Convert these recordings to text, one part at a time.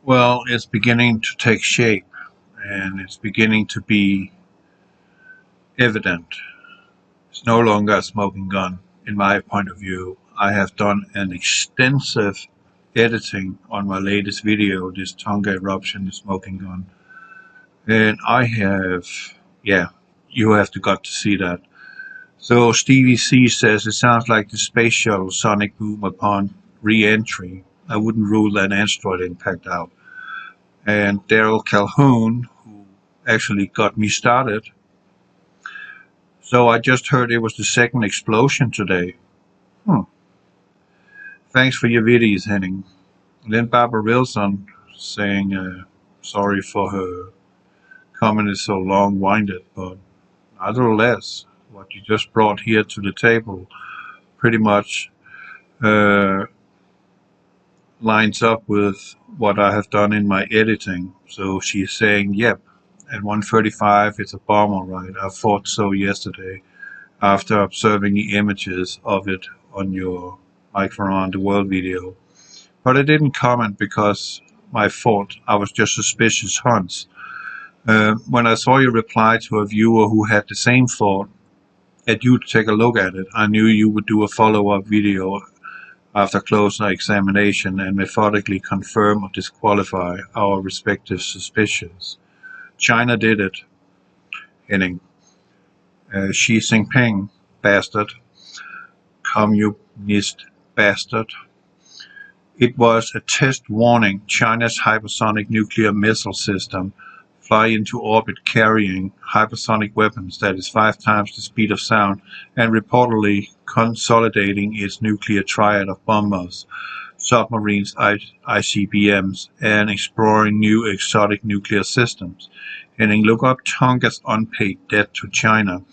Well, it's beginning to take shape and it's beginning to be evident. It's no longer a smoking gun, in my point of view. I have done an extensive editing on my latest video, this Tonga eruption, the smoking gun. And I have, yeah, you have got to see that. So Stevie C says it sounds like the space shuttle sonic boom upon re-entry. I wouldn't rule that asteroid impact out. And Daryl Calhoun, who actually got me started. So I just heard it was the second explosion today. Hmm. Thanks for your videos, Henning. And then Barbara Wilson saying sorry for her comment is so long-winded, but nevertheless, what you just brought here to the table pretty much uh, lines up with what I have done in my editing. So she's saying, yep, at 1:35 it's a bomb, all right. I thought so yesterday after observing the images of it on your Mike Around the World video. But I didn't comment because my fault. I was just suspicious hunts. When I saw your reply to a viewer who had the same thought, at you to take a look at it, I knew you would do a follow-up video after closer examination and methodically confirm or disqualify our respective suspicions. China did it, Henning. Xi Jinping, bastard. Communist bastard. It was a test warning China's hypersonic nuclear missile system fly into orbit carrying hypersonic weapons that is 5 times the speed of sound and reportedly consolidating its nuclear triad of bombers, submarines, ICBMs, and exploring new exotic nuclear systems. And then look up Tonga's unpaid debt to China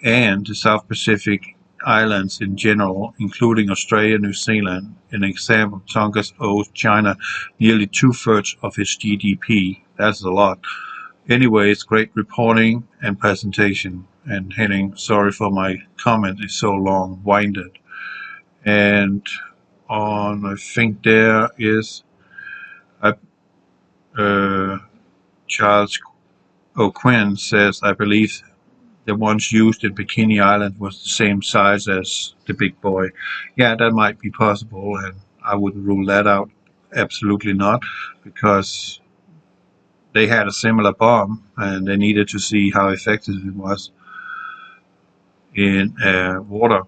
and the South Pacific islands in general, including Australia and New Zealand. An example, Tonga owes China nearly 2/3 of its GDP. That's a lot. Anyway, it's great reporting and presentation. And Henning, sorry for my comment, it's so long-winded. And on, I think there is Charles O'Quinn says, I believe the ones used in Bikini Island was the same size as the big boy. Yeah, that might be possible, and I wouldn't rule that out. Absolutely not, because they had a similar bomb, and they needed to see how effective it was in water.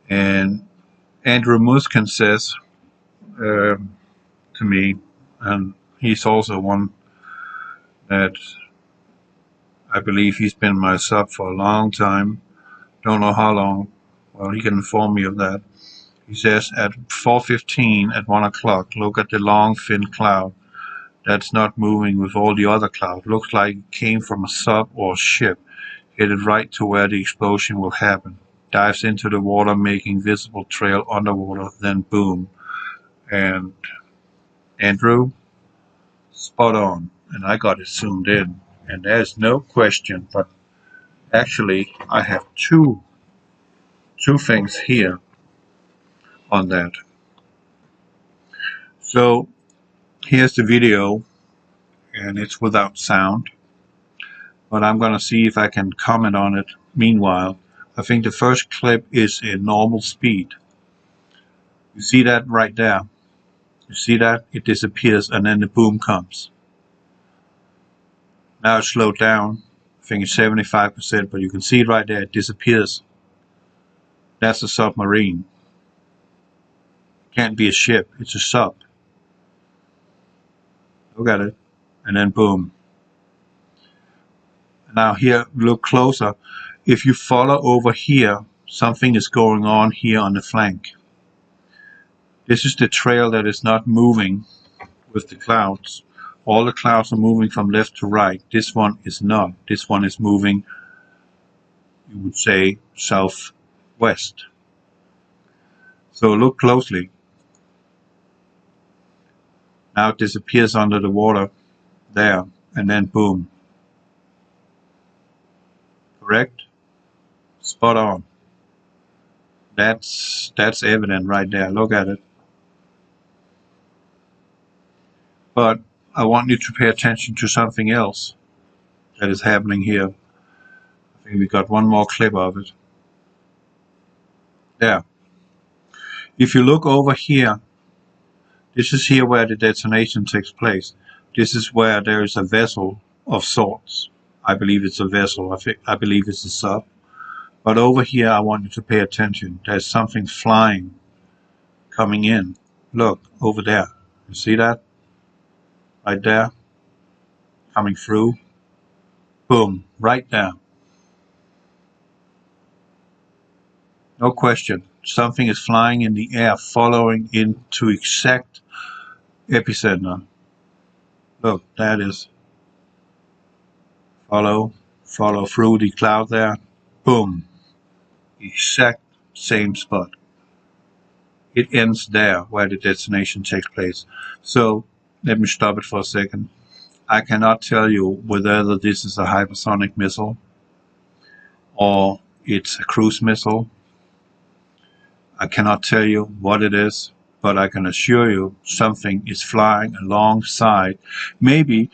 And Andrew Muskin says to me, and he's also one that I believe he's been my sub for a long time. Don't know how long. Well, he can inform me of that. He says at 4:15 at 1 o'clock, look at the long thin cloud that's not moving with all the other cloud. Looks like it came from a sub or ship, headed right to where the explosion will happen. Dives into the water, making visible trail underwater, then boom. And Andrew, spot on. And I got it zoomed in. And there's no question, but actually I have two things here on that. So here's the video, and it's without sound, but I'm going to see if I can comment on it meanwhile. I think the first clip is in normal speed. You see that right there? You see that? It disappears and then the boom comes. Now it's slowed down. I think it's 75%, but you can see it right there. It disappears. That's a submarine. It can't be a ship. It's a sub. Look at it. And then boom. Now here, look closer. If you follow over here, something is going on here on the flank. This is the trail that is not moving with the clouds. All the clouds are moving from left to right. This one is not. This one is moving, you would say, southwest. So look closely. Now it disappears under the water there, and then boom. Correct? Spot on. That's evident right there. Look at it. But I want you to pay attention to something else that is happening here. I think we got one more clip of it. There. If you look over here, this is here where the detonation takes place. This is where there is a vessel of sorts. I believe it's a vessel. I believe it's a sub. But over here, I want you to pay attention. There's something flying, coming in. Look, over there. You see that? Right there. Coming through. Boom. Right there. No question. Something is flying in the air, following into exact epicenter. Look, that is. Follow through the cloud there. Boom. Exact same spot. It ends there where the detonation takes place. So let me stop it for a second. I cannot tell you whether this is a hypersonic missile or it's a cruise missile. I cannot tell you what it is, but I can assure you something is flying alongside. Maybe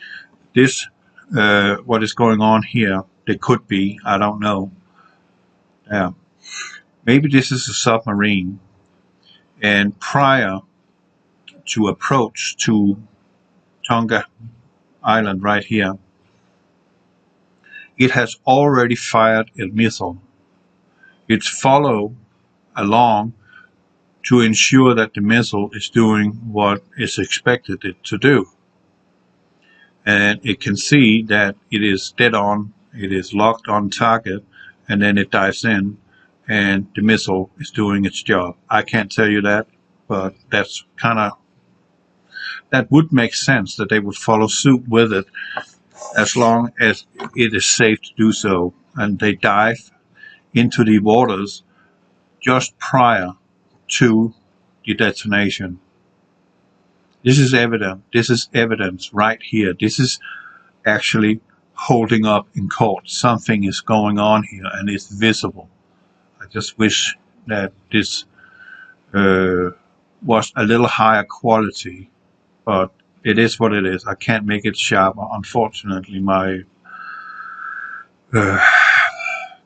this, what is going on here, there could be, I don't know. Yeah. Maybe this is a submarine, and prior to approach to Tonga Island right here, it has already fired a missile. It's followed along to ensure that the missile is doing what is expected it to do. And it can see that it is dead on, it is locked on target, and then it dives in, and the missile is doing its job. I can't tell you that, but that's that would make sense that they would follow suit with it as long as it is safe to do so. And they dive into the waters just prior to the detonation. This is evident. This is evidence right here. This is actually holding up in court. Something is going on here, and it's visible. I just wish that this was a little higher quality, but it is what it is. I can't make it sharper. Unfortunately, my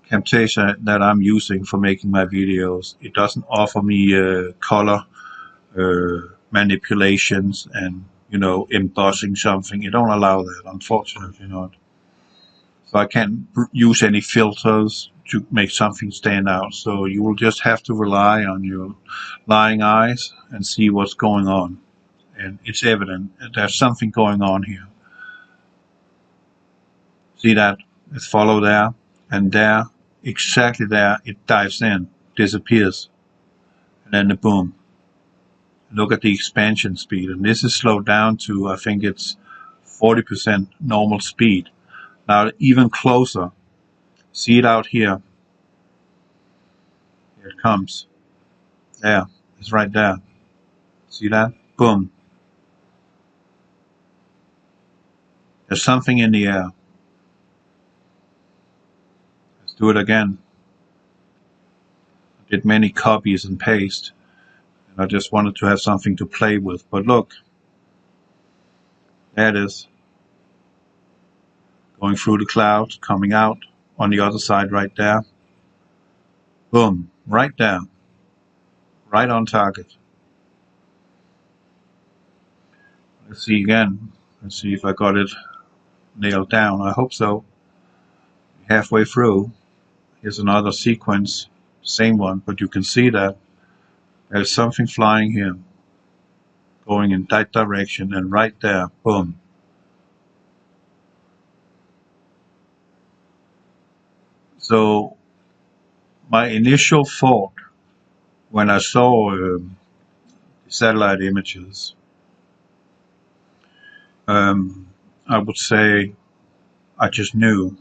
Camtasia that I'm using for making my videos, it doesn't offer me color manipulations and, embossing something. It don't allow that, unfortunately not. So I can't use any filters to make something stand out. So you will just have to rely on your lying eyes and see what's going on. And it's evident that there's something going on here. See that? It's follow there, and there, exactly there, it dives in, disappears, and then the boom. Look at the expansion speed, and this is slowed down to, I think it's 40% normal speed. Now even closer, see it out here. Here it comes. There, it's right there. See that? Boom. There's something in the air. Let's do it again. I did many copies and paste, and I just wanted to have something to play with. But look, there it is. Going through the clouds, coming out on the other side right there. Boom, right there. Right on target. Let's see again. Let's see if I got it nailed down. I hope so. Halfway through, here's another sequence, same one, but you can see that there's something flying here, going in that direction, and right there, boom. So my initial thought when I saw satellite images, I would say I just knew.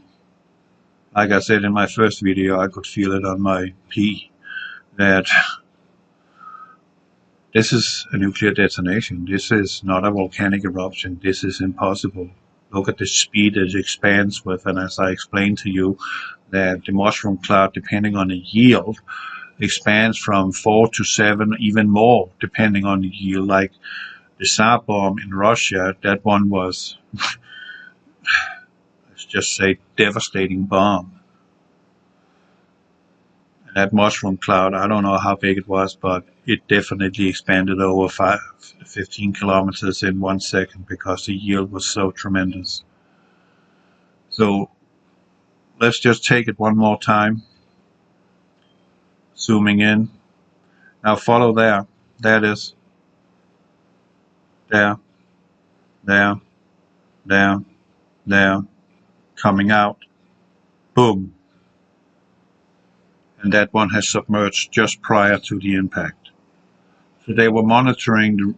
Like I said in my first video, I could feel it on my P, that this is a nuclear detonation. This is not a volcanic eruption. This is impossible. Look at the speed it expands with, and as I explained to you, that the mushroom cloud, depending on the yield, expands from 4 to 7, even more, depending on the yield. Like The Tsar bomb in Russia, that one was, let's just say, devastating bomb. And that mushroom cloud, I don't know how big it was, but it definitely expanded over 15 kilometers in 1 second because the yield was so tremendous. So let's just take it one more time. Zooming in. Now follow there. There it is. There. There. There. There. Coming out. Boom. And that one has submerged just prior to the impact. So they were monitoring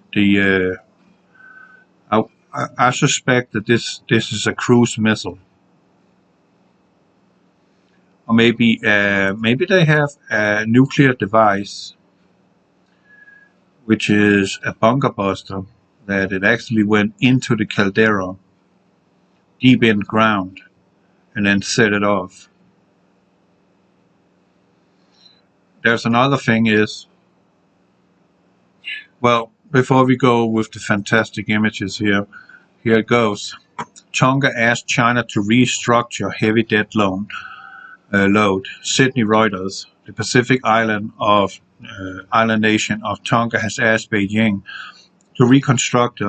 I suspect that this is a cruise missile. Or maybe they have a nuclear device, which is a bunker buster, that it actually went into the caldera, deep in the ground, and then set it off. There's another thing is, well, before we go with the fantastic images here it goes. Tonga asked China to restructure heavy debt load. Sydney Reuters, the Pacific island nation of Tonga has asked Beijing to reconstruct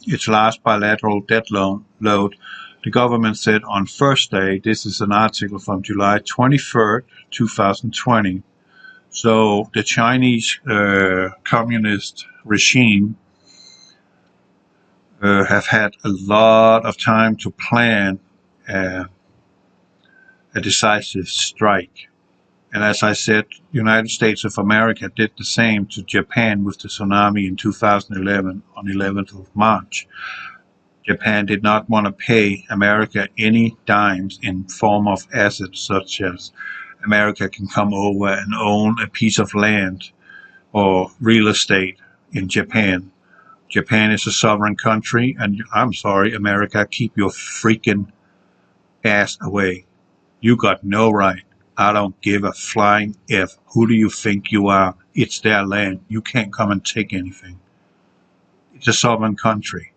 its last bilateral debt load. The government said on Thursday. This is an article from July 23rd, 2020. So the Chinese communist regime have had a lot of time to plan a decisive strike. And as I said, the United States of America did the same to Japan with the tsunami in 2011 on 11th of March. Japan did not want to pay America any dimes in form of assets such as America can come over and own a piece of land or real estate in Japan. Japan is a sovereign country, and I'm sorry, America, keep your freaking ass away. You got no right. I don't give a flying F. Who do you think you are? It's their land. You can't come and take anything. It's a sovereign country.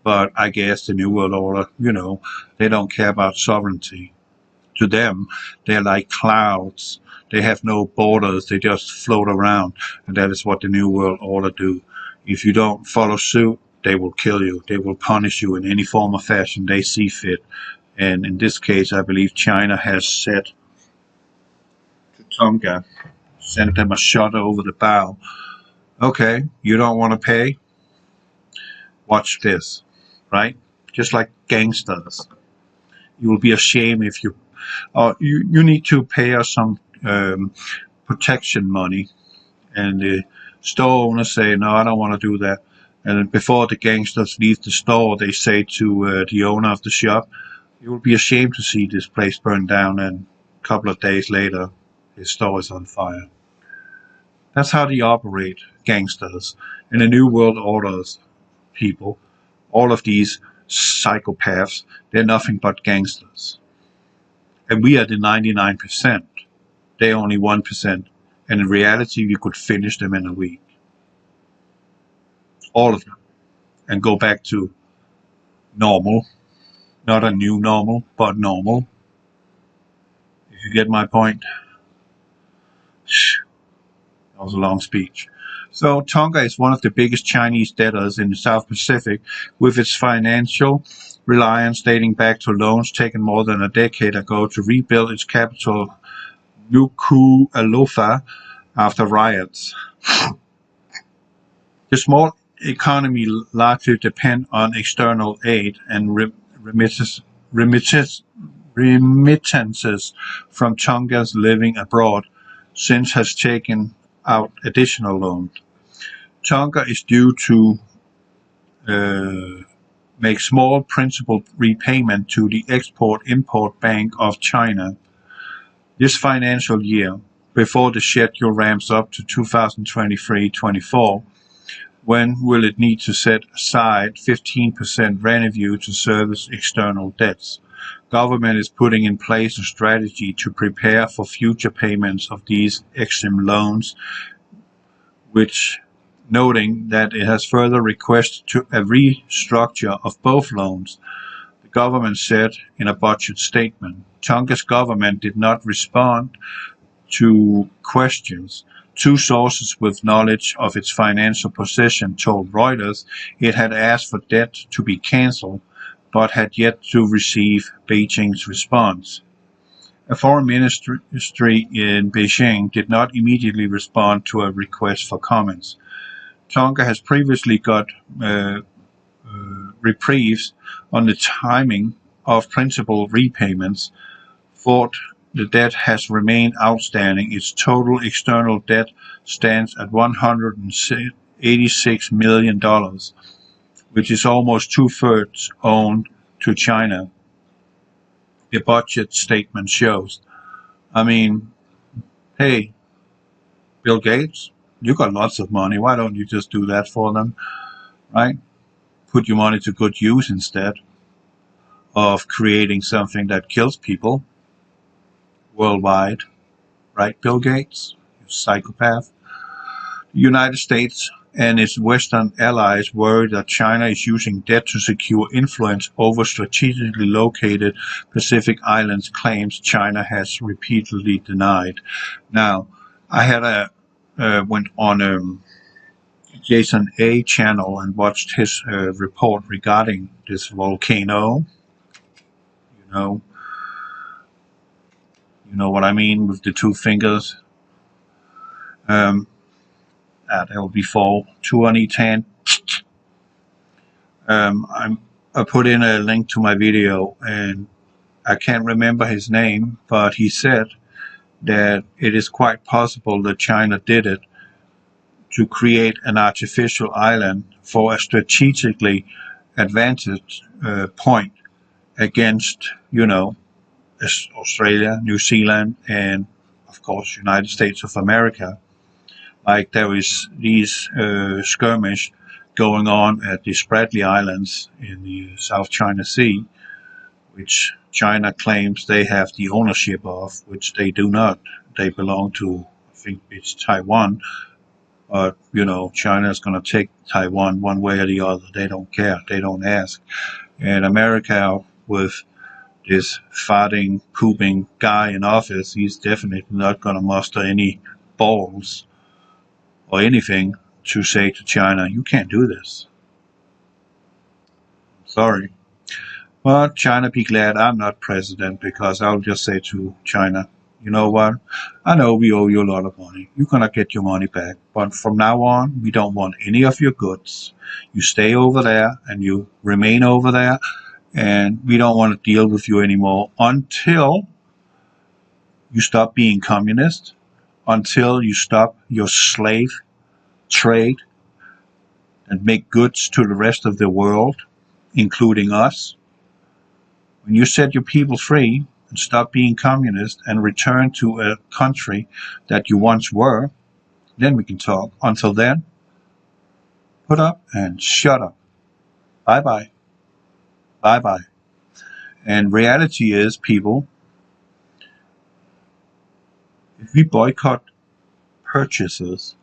But I guess the New World Order, they don't care about sovereignty. To them, they're like clouds. They have no borders. They just float around. And that is what the New World Order do. If you don't follow suit, they will kill you. They will punish you in any form or fashion they see fit. And in this case, I believe China has said to Tonga, sent them a shot over the bow. Okay, you don't want to pay? Watch this, right? Just like gangsters. You will be ashamed if you need to pay us some protection money. And the store owners say, no, I don't want to do that. And before the gangsters leave the store, they say to the owner of the shop, you will be ashamed to see this place burn down, and a couple of days later, his store is on fire. That's how they operate, gangsters. And the New World Order's people, all of these psychopaths, they're nothing but gangsters. And we are the 99%. They're only 1%. And in reality, we could finish them in a week. All of them. And go back to normal. Not a new normal, but normal. If you get my point. That was a long speech. So Tonga is one of the biggest Chinese debtors in the South Pacific, with its financial reliance dating back to loans taken more than a decade ago to rebuild its capital, Nuku'alofa, after riots. The small economy largely depends on external aid and remittances from Tonga's living abroad, since has taken out additional loans. Tonga is due to make small principal repayment to the Export-Import Bank of China this financial year, before the schedule ramps up to 2023-24. When will it need to set aside 15% revenue to service external debts? Government is putting in place a strategy to prepare for future payments of these Exim loans, which, noting that it has further requested a restructure of both loans. The government said in a budget statement. Tonga's government did not respond to questions. Two sources with knowledge of its financial position told Reuters it had asked for debt to be cancelled, but had yet to receive Beijing's response. A foreign ministry in Beijing did not immediately respond to a request for comments. Tonga has previously got reprieves on the timing of principal repayments. Thought the debt has remained outstanding. Its total external debt stands at $186 million, which is almost two-thirds owned to China, the budget statement shows. I mean, hey, Bill Gates, you got lots of money. Why don't you just do that for them, right? Put your money to good use instead of creating something that kills people worldwide, right, Bill Gates? You psychopath. The United States and its Western allies worry that China is using debt to secure influence over strategically located Pacific Islands, claims China has repeatedly denied. Now, I had went on Jason A. channel and watched his report regarding this volcano. You know what I mean with the two fingers. That will be for 2010. I put in a link to my video, and I can't remember his name, but he said that it is quite possible that China did it to create an artificial island for a strategically advantaged point against, Australia, New Zealand, and of course United States of America. Like there is these skirmish going on at the Spratly Islands in the South China Sea, which China claims they have the ownership of, which they do not. They belong to, I think it's Taiwan, but China is going to take Taiwan one way or the other. They don't care. They don't ask. And America, with this farting, pooping guy in office, he's definitely not going to muster any balls or anything to say to China, you can't do this. Sorry. But China be glad I'm not president, because I'll just say to China, you know what? I know we owe you a lot of money. You're going to get your money back. But from now on, we don't want any of your goods. You stay over there and you remain over there. And we don't want to deal with you anymore until you stop being communist, until you stop your slave trade and make goods to the rest of the world, including us. When you set your people free and stop being communist and return to a country that you once were, then we can talk. Until then, put up and shut up. Bye-bye. Bye-bye. And reality is, people, if we boycott purchases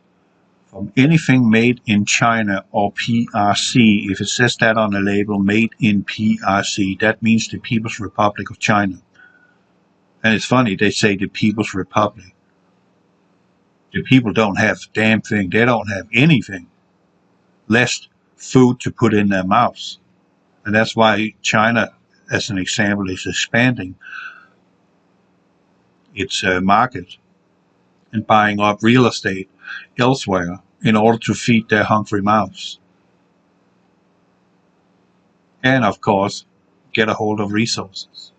from anything made in China or PRC, if it says that on the label, made in PRC, that means the People's Republic of China. And it's funny, they say the People's Republic. The people don't have a damn thing. They don't have anything, less food to put in their mouths. And that's why China, as an example, is expanding its market and buying up real estate elsewhere in order to feed their hungry mouths. And of course, get a hold of resources,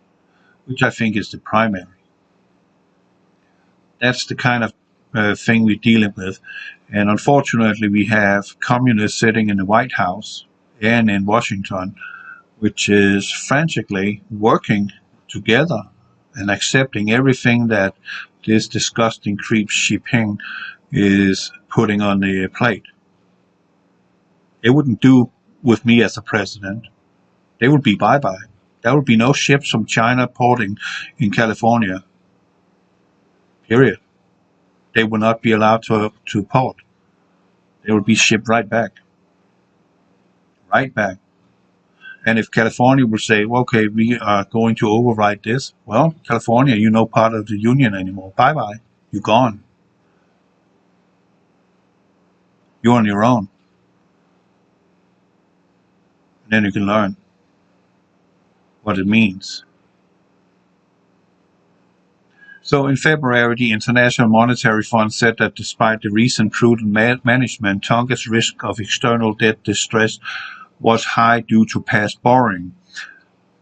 which I think is the primary. That's the kind of thing we're dealing with. And unfortunately, we have communists sitting in the White House and in Washington, which is frantically working together and accepting everything that this disgusting creep Xi Jinping is putting on the plate. They wouldn't do with me as a president. They would be bye-bye. There would be no ships from China porting in California. Period. They would not be allowed to port. They will be shipped right back. Right back. And if California will say, well, okay, we are going to override this, well, California, you're no part of the union anymore. Bye-bye. You're gone. You're on your own. And then you can learn what it means. So in February, the International Monetary Fund said that despite the recent prudent management, Tonga's risk of external debt distress was high due to past borrowing.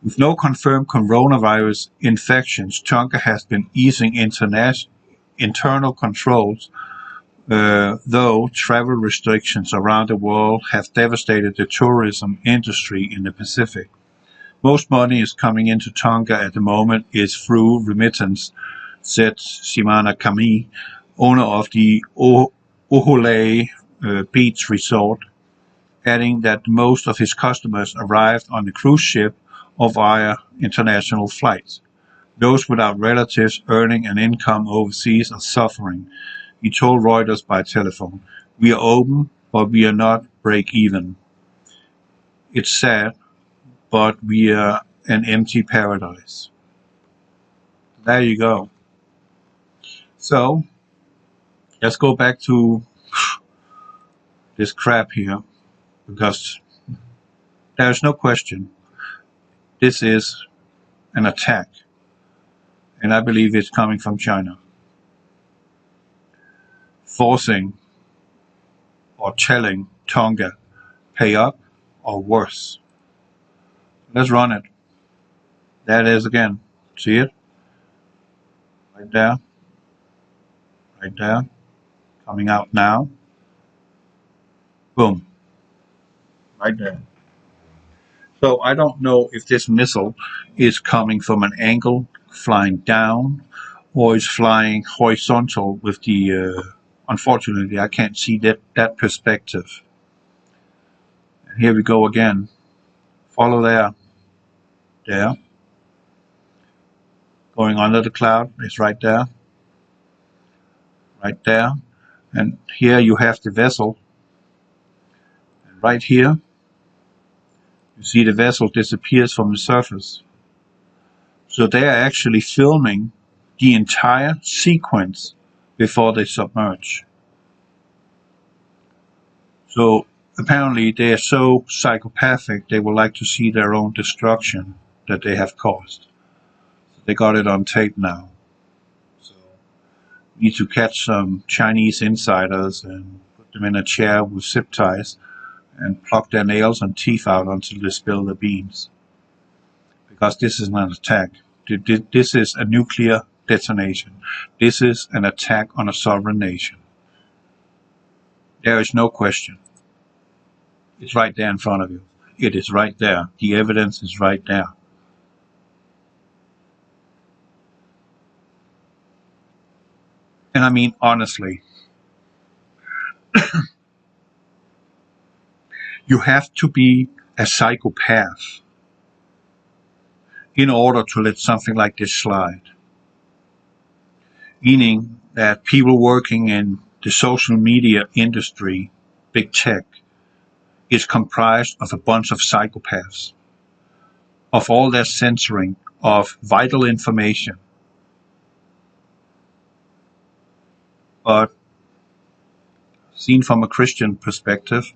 With no confirmed coronavirus infections, Tonga has been easing internal controls, though travel restrictions around the world have devastated the tourism industry in the Pacific. Most money is coming into Tonga at the moment is through remittance, said Simana Kami, owner of the Ohole Beach Resort, adding that most of his customers arrived on the cruise ship or via international flights. Those without relatives earning an income overseas are suffering. He told Reuters by telephone, "We are open, but we are not break even. It's sad, but we are an empty paradise." There you go. So, let's go back to this crap here, because there's no question this is an attack, and I believe it's coming from China, forcing or telling Tonga, pay up or worse. Let's run it. There it is again. See it? Right there. Right there. Coming out now. Boom. Right there. So I don't know if this missile is coming from an angle flying down or is flying horizontal with the, unfortunately I can't see that perspective. And here we go again. Follow there. There. Going under the cloud is right there. Right there. And here you have the vessel. And right here, you see the vessel disappears from the surface. So they are actually filming the entire sequence before they submerge. So apparently they are so psychopathic they would like to see their own destruction that they have caused. So they got it on tape now. So we need to catch some Chinese insiders and put them in a chair with zip ties and pluck their nails and teeth out until they spill the beans. Because this is not an attack. This is a nuclear detonation. This is an attack on a sovereign nation. There is no question. It's right there in front of you. It is right there. The evidence is right there. And I mean, honestly, you have to be a psychopath in order to let something like this slide. Meaning that people working in the social media industry, big tech, is comprised of a bunch of psychopaths, of all their censoring of vital information. But seen from a Christian perspective,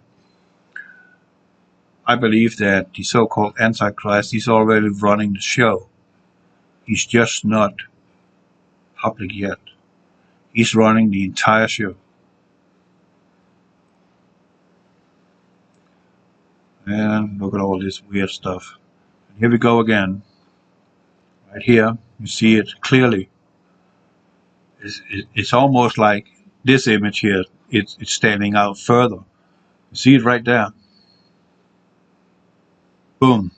I believe that the so-called Antichrist is already running the show. He's just not public yet. He's running the entire show. And look at all this weird stuff. And here we go again. Right here, you see it clearly. It's almost like this image here, it's standing out further. You see it right there. Boom.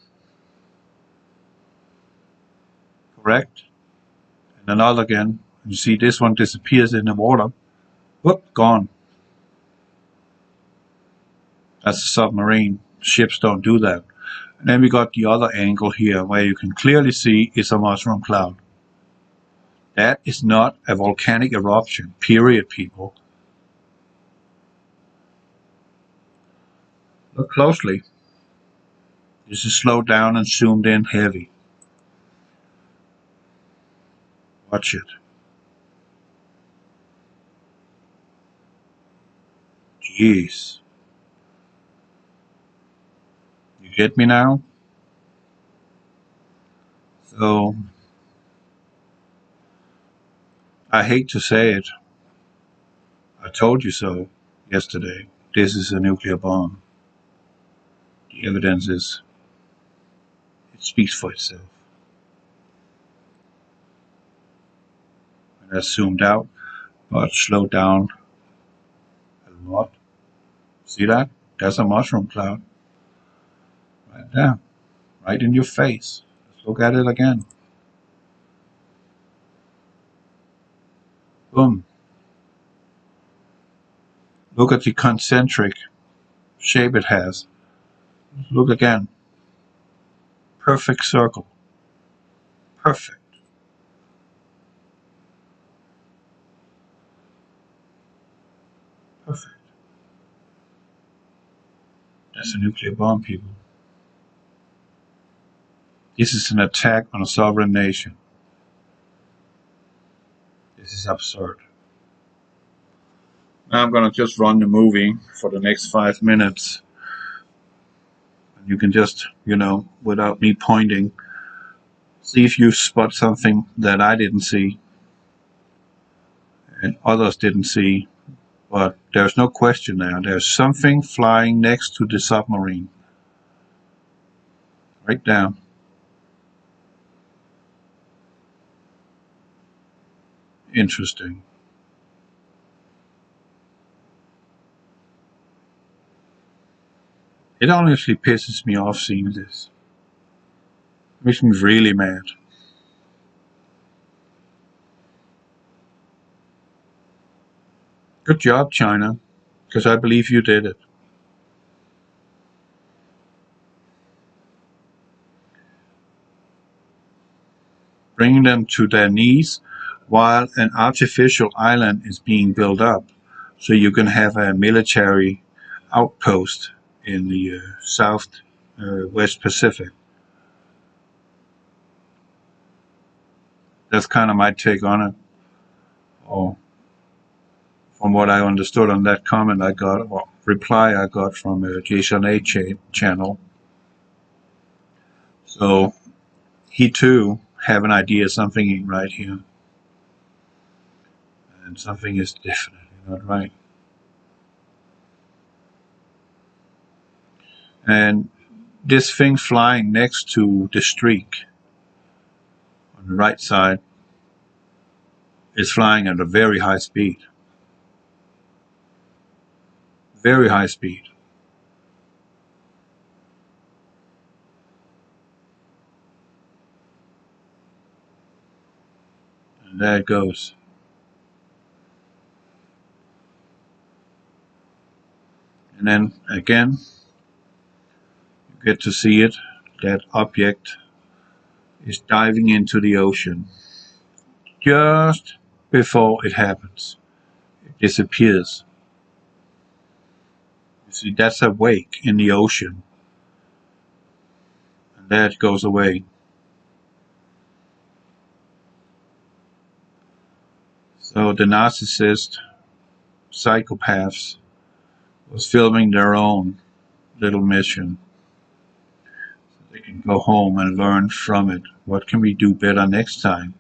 Correct? And another again. You see this one disappears in the water. Whoop, gone. That's a submarine. Ships don't do that. And then we got the other angle here where you can clearly see it's a mushroom cloud. That is not a volcanic eruption, period, people. Look closely. This is slowed down and zoomed in heavy. Watch it. Jeez. You get me now? So, I hate to say it. I told you so yesterday. This is a nuclear bomb. The evidence is, it speaks for itself. And that's zoomed out, but slowed down a lot. See that? There's a mushroom cloud. Right there. Right in your face. Let's look at it again. Boom. Look at the concentric shape it has. Look again. Perfect circle. Perfect. Perfect. That's a nuclear bomb, people. This is an attack on a sovereign nation. This is absurd. Now I'm gonna just run the movie for the next 5 minutes. And you can just, without me pointing, see if you spot something that I didn't see and others didn't see. But there's no question there. There's something flying next to the submarine. Right down. Interesting. It honestly pisses me off seeing this. It makes me really mad. Good job, China, because I believe you did it. Bringing them to their knees while an artificial island is being built up, so you can have a military outpost in the West Pacific. That's kind of my take on it. Or from what I understood on that comment I got, or reply I got from a Jason A channel. So he too have an idea something ain't right here. And something is definitely not right. And this thing flying next to the streak on the right side is flying at a very high speed. Very high speed. And there it goes. And then again, you get to see it. That object is diving into the ocean. Just before it happens, it disappears. You see, that's a wake in the ocean. And there it goes away. So the narcissist psychopaths was filming their own little mission. So they can go home and learn from it. What can we do better next time?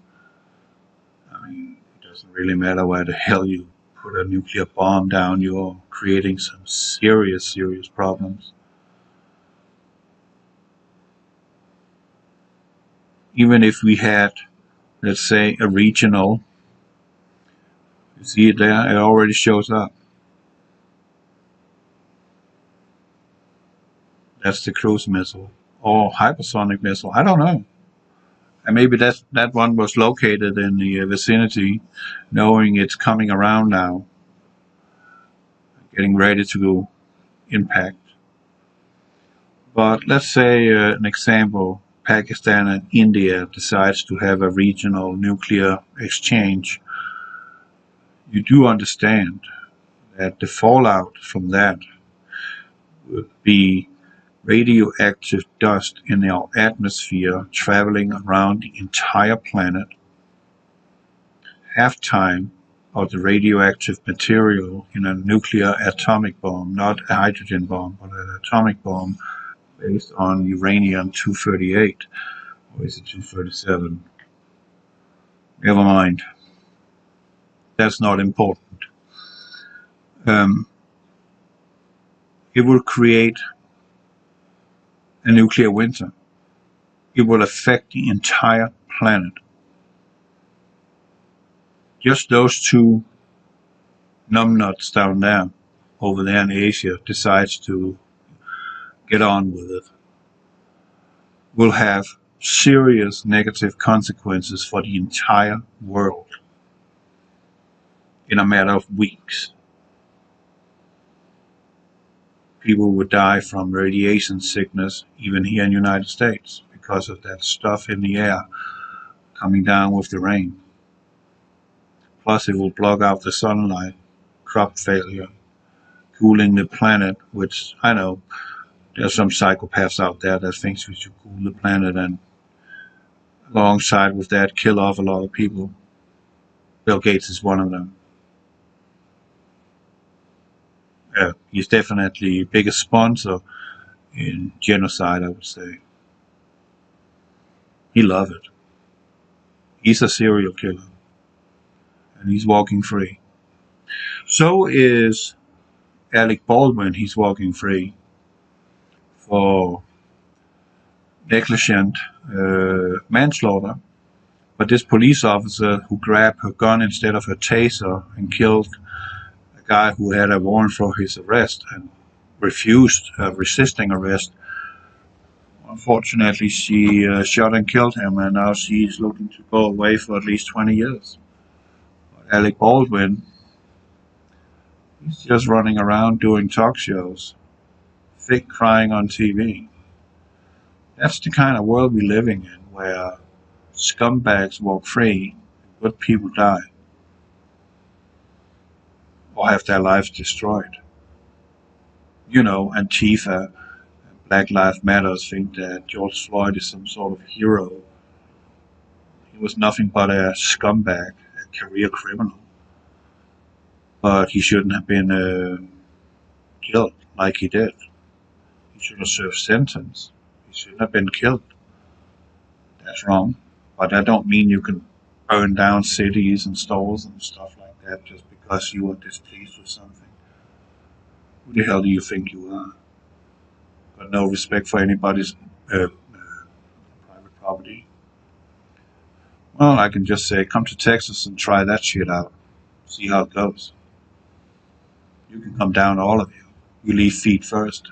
I mean, it doesn't really matter where the hell you put a nuclear bomb down, you're creating some serious, serious problems. Even if we had, let's say, a regional, you see it there, it already shows up. That's the cruise missile or hypersonic missile. I don't know. And maybe that one was located in the vicinity, knowing it's coming around now, getting ready to go impact. But let's say an example, Pakistan and India decides to have a regional nuclear exchange. You do understand that the fallout from that would be radioactive dust in our atmosphere traveling around the entire planet. Half time of the radioactive material in a nuclear atomic bomb, not a hydrogen bomb, but an atomic bomb based on uranium-238, or is it 237? Never mind. That's not important. It will create a nuclear winter. It will affect the entire planet. Just those two numbnuts down there, over there in Asia, decides to get on with it, will have serious negative consequences for the entire world in a matter of weeks. People would die from radiation sickness, even here in the United States, because of that stuff in the air coming down with the rain. Plus, it will block out the sunlight, crop failure, cooling the planet, which I know there's some psychopaths out there that thinks we should cool the planet and alongside with that kill off a lot of people. Bill Gates is one of them. He's definitely the biggest sponsor in genocide, I would say. He loves it. He's a serial killer. And he's walking free. So is Alec Baldwin. He's walking free for negligent manslaughter. But this police officer who grabbed her gun instead of her taser and killed a guy who had a warrant for his arrest and refused resisting arrest, unfortunately she shot and killed him, and now she's looking to go away for at least 20 years. But Alec Baldwin, he's just running around doing talk shows, fake crying on TV. That's the kind of world we're living in, where scumbags walk free, good people die, or have their lives destroyed. You know, Antifa, Black Lives Matter think that George Floyd is some sort of hero. He was nothing but a scumbag, a career criminal. But he shouldn't have been killed like he did. He should have served sentence. He shouldn't have been killed. That's wrong. But that don't mean you can burn down cities and stores and stuff like that just because you are displeased with something. Who the hell do you think you are? Got no respect for anybody's private property. Well, I can just say, come to Texas and try that shit out. See how it goes. You can come down, all of you. You leave feet first.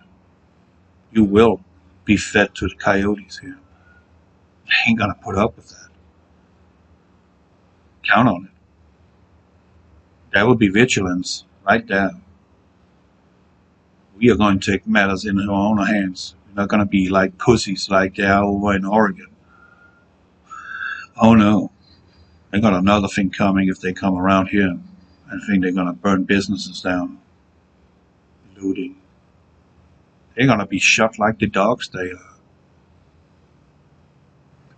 You will be fed to the coyotes here. I ain't gonna put up with that. Count on it. That will be vigilance right there. We are going to take matters in our own hands. We're not going to be like pussies like they are over in Oregon. Oh no. They got another thing coming if they come around here. I think they're going to burn businesses down. Looting. They're going to be shot like the dogs they are.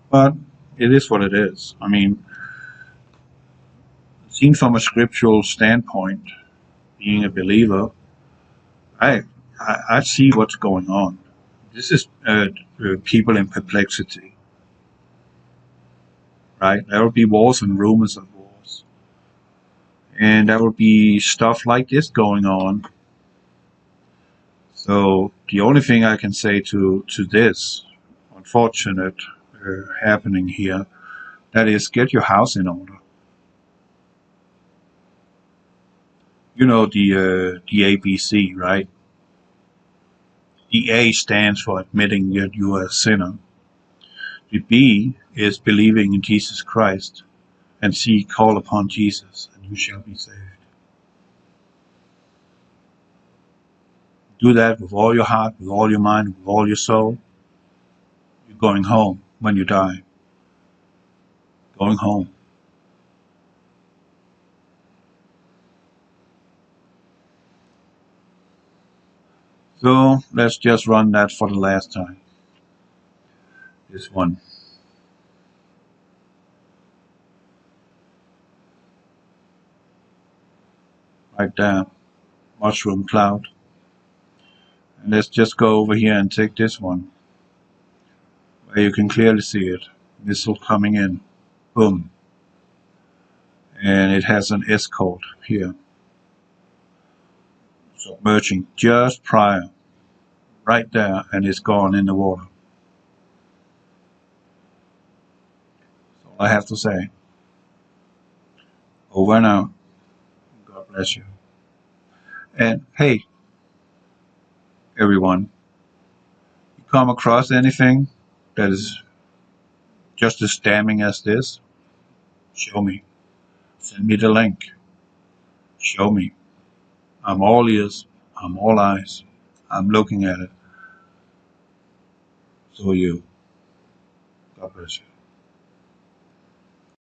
But it is what it is. I mean, seen from a scriptural standpoint, being a believer, I see what's going on. This is people in perplexity, right? There will be wars and rumors of wars, and there will be stuff like this going on. So the only thing I can say to this unfortunate happening here, that is, get your house in order. You know the ABC, right? The A stands for admitting that you are a sinner. The B is believing in Jesus Christ. And C, call upon Jesus, and you shall be saved. Do that with all your heart, with all your mind, with all your soul. You're going home when you die. Going home. So let's just run that for the last time. This one. Right there. Mushroom cloud. And let's just go over here and take this one. Where you can clearly see it. Missile coming in. Boom. And it has an S code here. Submerging just prior. Right there, and it's gone in the water. That's all I have to say. Over and out. God bless you. And hey, everyone, you come across anything that is just as damning as this? Show me. Send me the link. Show me. I'm all ears. I'm all eyes. I'm looking at it. So are you. God bless you.